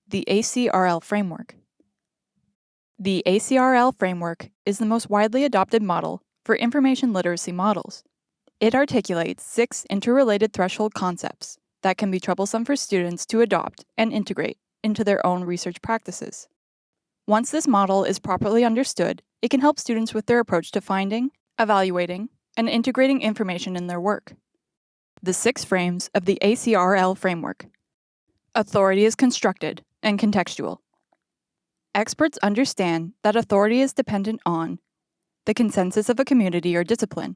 the ACRL Framework. The ACRL Framework is the most widely adopted model for information literacy models. It articulates 6 interrelated threshold concepts that can be troublesome for students to adopt and integrate into their own research practices. Once this model is properly understood, it can help students with their approach to finding, evaluating, and integrating information in their work. The 6 frames of the ACRL Framework. Authority is constructed and contextual. Experts understand that authority is dependent on the consensus of a community or discipline,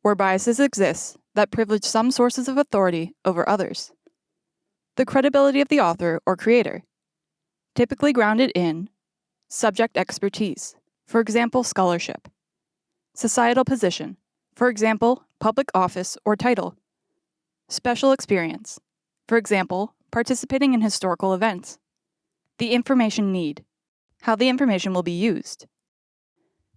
where biases exist that privilege some sources of authority over others. The credibility of the author or creator, typically grounded in subject expertise, for example, scholarship. Societal position, for example, public office or title. Special experience, for example, participating in historical events. The information need, how the information will be used.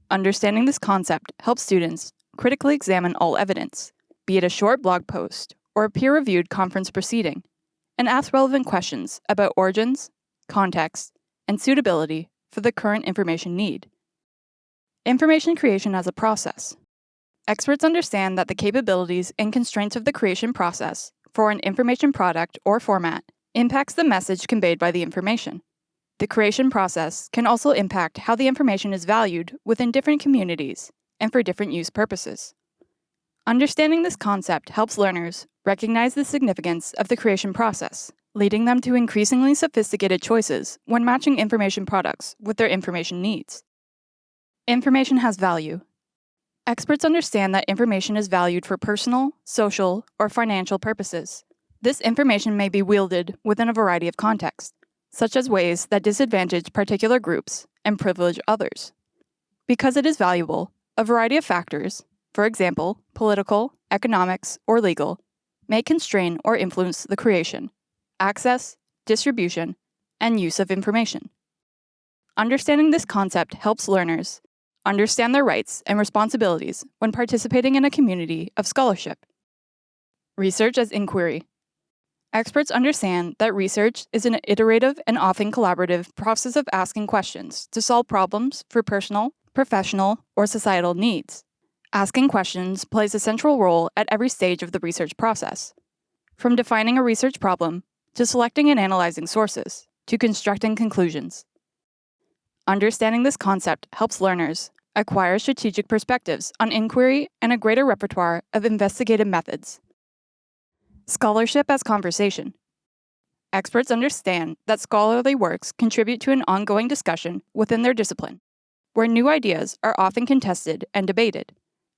Understanding this concept helps students critically examine all evidence, be it a short blog post or a peer-reviewed conference proceeding, and ask relevant questions about origins, context, and suitability for the current information need. Information creation as a process. Experts understand that the capabilities and constraints of the creation process for an information product or format impacts the message conveyed by the information. The creation process can also impact how the information is valued within different communities and for different use purposes. Understanding this concept helps learners recognize the significance of the creation process, leading them to increasingly sophisticated choices when matching information products with their information needs. Information has value. Experts understand that information is valued for personal, social, or financial purposes. This information may be wielded within a variety of contexts, such as ways that disadvantage particular groups and privilege others. Because it is valuable, a variety of factors, for example, political, economics, or legal, may constrain or influence the creation, access, distribution, and use of information. Understanding this concept helps learners understand their rights and responsibilities when participating in a community of scholarship. Research as inquiry. Experts understand that research is an iterative and often collaborative process of asking questions to solve problems for personal, professional, or societal needs. Asking questions plays a central role at every stage of the research process, from defining a research problem to selecting and analyzing sources to constructing conclusions. Understanding this concept helps learners acquire strategic perspectives on inquiry and a greater repertoire of investigative methods. Scholarship as conversation. Experts understand that scholarly works contribute to an ongoing discussion within their discipline, where new ideas are often contested and debated.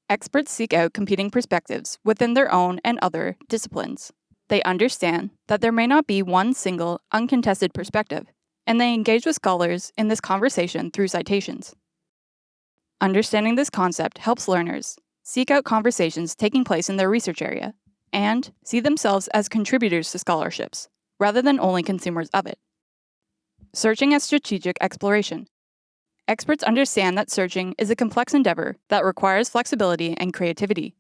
Experts seek out competing perspectives within their own and other disciplines. They understand that there may not be one single, uncontested perspective, and they engage with scholars in this conversation through citations. Understanding this concept helps learners seek out conversations taking place in their research area and see themselves as contributors to scholarships, rather than only consumers of it. Searching as strategic exploration. Experts understand that searching is a complex endeavor that requires flexibility and creativity.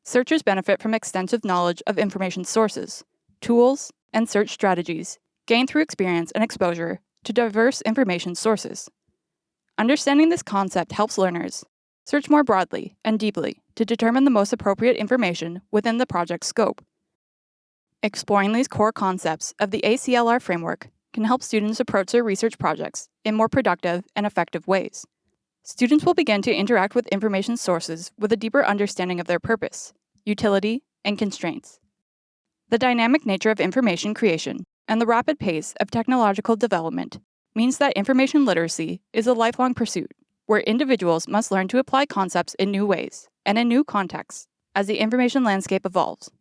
Searchers benefit from extensive knowledge of information sources, tools, and search strategies gained through experience and exposure to diverse information sources. Understanding this concept helps learners search more broadly and deeply to determine the most appropriate information within the project's scope. Exploring these core concepts of the ACRL framework can help students approach their research projects in more productive and effective ways. Students will begin to interact with information sources with a deeper understanding of their purpose, utility, and constraints. The dynamic nature of information creation and the rapid pace of technological development means that information literacy is a lifelong pursuit, where individuals must learn to apply concepts in new ways and in new contexts as the information landscape evolves.